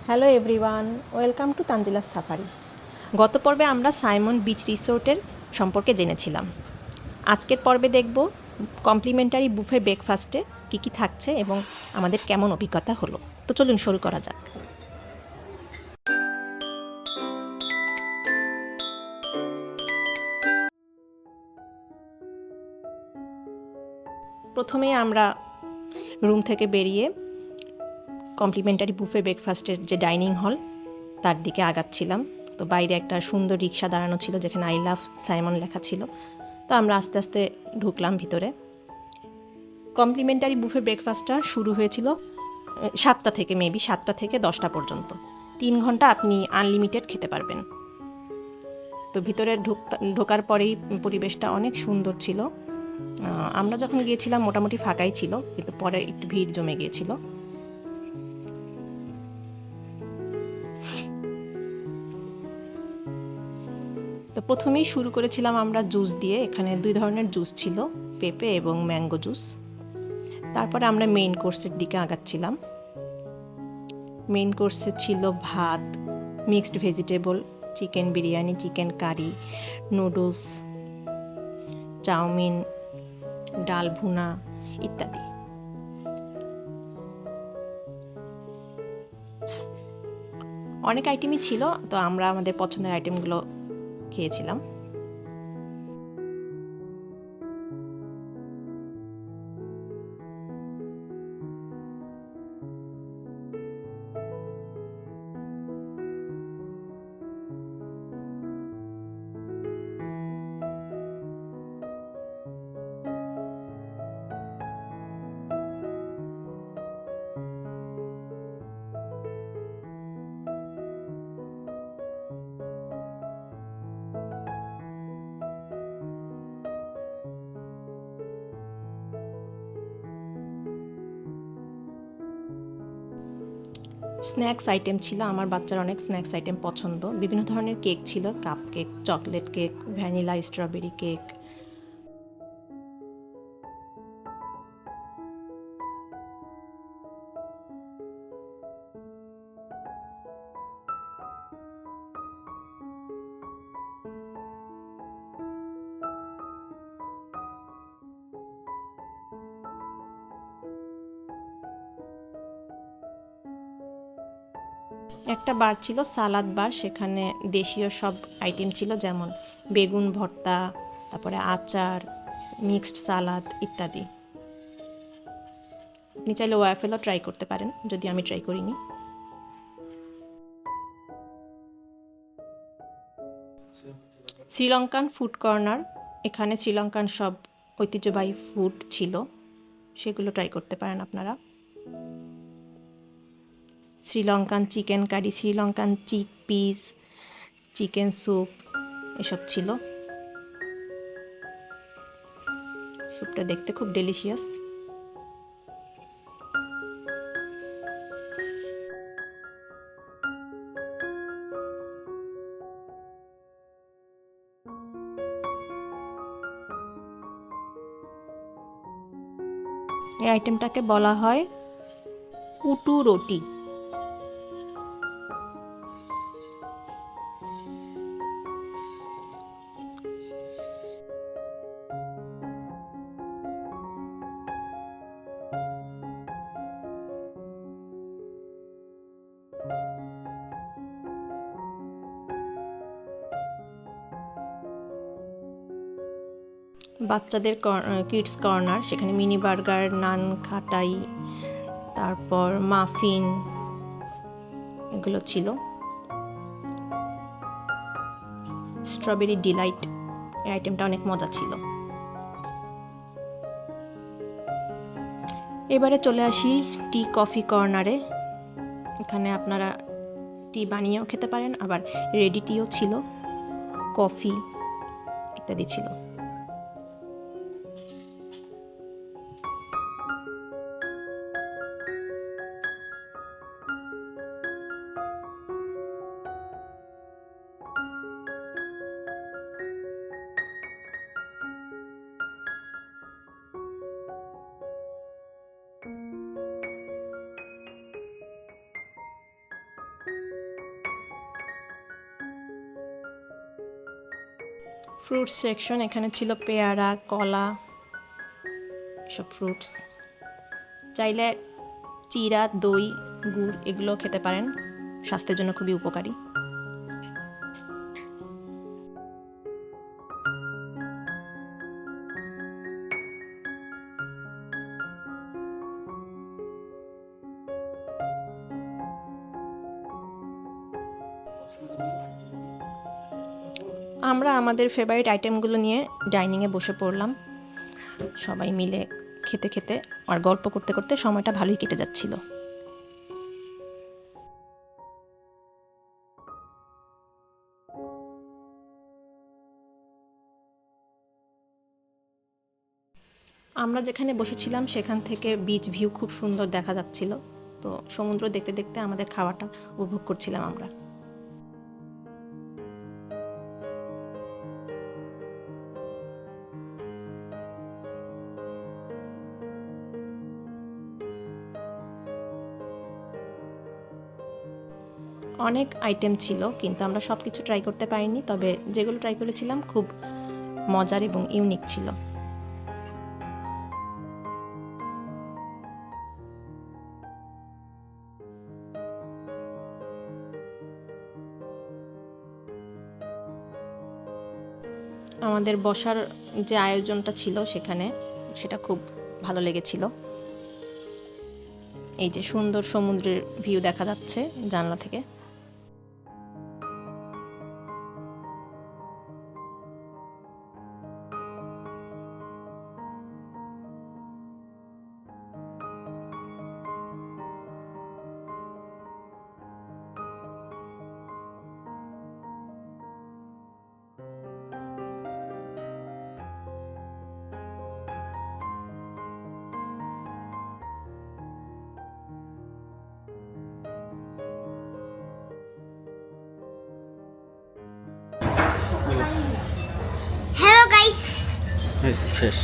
Hello everyone, welcome to Tanzila's safari. গত পর্বে আমরা সাইমন বিচ রিসোর্টের সম্পর্কে জেনেছিলাম। আজকের পর্বে দেখব কমপ্লিমেন্টারি বুফে ব্রেকফাস্টে কী কী থাকছে এবং আমাদের কেমন অভিজ্ঞতা হলো। তো চলুন শুরু করা যাক। প্রথমেই আমরা রুম থেকে বেরিয়ে কমপ্লিমেন্টারি বুফে ব্রেকফাস্টের যে ডাইনিং হল তার দিকে আগাচ্ছিলাম। তো বাইরে একটা সুন্দর রিক্সা দাঁড়ানো ছিল যেখানে আই লাভ সাইমন লেখা ছিল। তো আমরা আস্তে আস্তে ঢুকলাম ভিতরে। কমপ্লিমেন্টারি বুফে ব্রেকফাস্টটা শুরু হয়েছিল 7টা থেকে, মেবি 7টা থেকে 10টা পর্যন্ত। 3 ঘন্টা আপনি আনলিমিটেড খেতে পারবেন। তো ভিতরে ঢোকার পরেই পরিবেশটা অনেক সুন্দর ছিল। আমরা যখন গিয়েছিলাম মোটামুটি ফাঁকাই ছিল, কিন্তু পরে একটু ভিড় জমে গিয়েছিল। তো প্রথমেই শুরু করেছিলাম আমরা জুস দিয়ে। এখানে 2 ধরনের জুস ছিল, পেঁপে এবং ম্যাঙ্গো জুস। তারপরে আমরা মেইন কোর্সের দিকে আগাচ্ছিলাম। মেইন কোর্সে ছিল ভাত, mixed vegetable, chicken biryani, chicken curry, noodles, chowmein, ডাল ভুনা ইত্যাদি। অনেক আইটেমই ছিল, তো আমরা আমাদের পছন্দের আইটেমগুলো খেয়েছিলাম। স্ন্যাক্স আইটেম ছিল, আমার বাচ্চার অনেক স্ন্যাক্স আইটেম পছন্দ। বিভিন্ন ধরনের কেক ছিল, cup cake, chocolate cake, vanilla, strawberry cake. একটা বার ছিল সালাদ বার, সেখানে দেশীয় সব আইটেম ছিল, যেমন বেগুন ভর্তা, তারপরে আচার, মিক্সড সালাদ ইত্যাদি। আপনি চাইলে ওয়াফেলও ট্রাই করতে পারেন, যদি আমি ট্রাই করিনি। শ্রীলঙ্কান ফুড কর্নার, এখানে শ্রীলঙ্কান সব ঐতিহ্যবাহী ফুড ছিল, সেগুলো ট্রাই করতে পারেন আপনারা। শ্রীলঙ্কান চিকেন কারি, শ্রীলঙ্কান চিক পিস, চিকেন স্যুপ এসব ছিল। স্যুপটা দেখতে খুব ডেলিশিয়াস। এই আইটেমটাকে বলা হয় উটু রুটি। বাচ্চাদের কিডস কর্নার, সেখানে মিনি বার্গার, নান খাটাই, তারপর মাফিন এগুলো ছিল। স্ট্রবেরি ডিলাইট, এই আইটেমটা অনেক মজা ছিল। এবারে চলে আসি টি কফি কর্নারে। এখানে আপনারা টি বানিয়েও খেতে পারেন, আবার রেডি টিও ছিল, কফি ইত্যাদি ছিল। ফ্রুটস সেকশন, এখানে ছিল পেয়ারা, কলা, সব ফ্রুটস। চাইলে চিরা, দই, গুড় এগুলো খেতে পারেন, স্বাস্থ্যের জন্য খুবই উপকারী। আমরা আমাদের ফেভারিট আইটেমগুলো নিয়ে ডাইনিংয়ে বসে পড়লাম। সবাই মিলে খেতে খেতে আর গল্প করতে করতে সময়টা ভালোই কেটে যাচ্ছিল। আমরা যেখানে বসেছিলাম সেখান থেকে বিচ ভিউ খুব সুন্দর দেখা যাচ্ছিল। তো সমুদ্র দেখতে দেখতে আমাদের খাওয়াটা উপভোগ করছিলাম আমরা। অনেক আইটেম ছিল, কিন্তু আমরা সব কিছু ট্রাই করতে পারিনি, তবে যেগুলো ট্রাই করেছিলাম খুব মজার এবং ইউনিক ছিল। আমাদের বসার যে আয়োজনটা ছিল সেখানে, সেটা খুব ভালো লেগেছিল। এই যে সুন্দর সমুদ্রের ভিউ দেখা যাচ্ছে জানলা থেকে। হ্যালো গাইস, শেষ।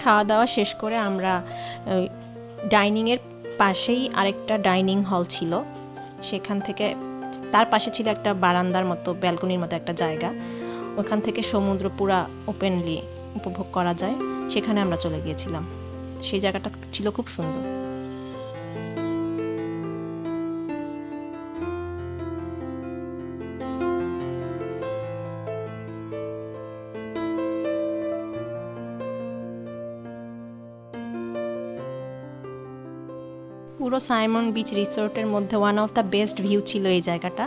খাওয়া দাওয়া শেষ করে আমরা ডাইনিংয়ের পাশেই আরেকটা ডাইনিং হল ছিল, সেখান থেকে তার পাশে ছিল একটা বারান্দার মতো, ব্যালকনির মতো একটা জায়গা। ওখান থেকে সমুদ্র পুরা ওপেনলি উপভোগ করা যায়, সেখানে আমরা চলে গিয়েছিলাম। সেই জায়গাটা ছিল খুব সুন্দর। পুরো সাইমন বিচ রিসোর্টের মধ্যে one of the best view ছিল এই জায়গাটা,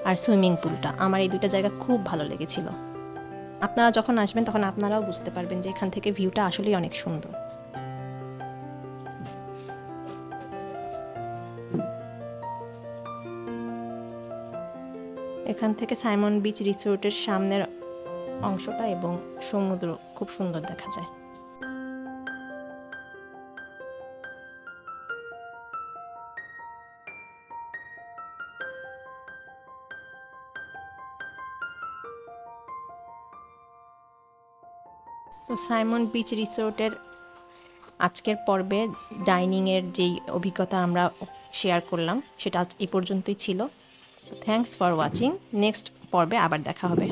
আর সুইমিং পুলটা। আমার এই দুটো জায়গা খুব ভালো লেগেছিল। আপনারা যখন আসবেন তখন আপনারাও বুঝতে পারবেন যে এখান থেকে ভিউটা আসলেই অনেক সুন্দর। এখান থেকে সাইমন বিচ রিসোর্টের সামনের অংশটা এবং সমুদ্র খুব সুন্দর দেখা যায়। তো সাইমন বিচ রিসোর্টের আজকের পর্বে ডাইনিংয়ের যেই অভিজ্ঞতা আমরা শেয়ার করলাম সেটা এই পর্যন্তই ছিল। Thanks for watching. নেক্সট পর্বে আবার দেখা হবে।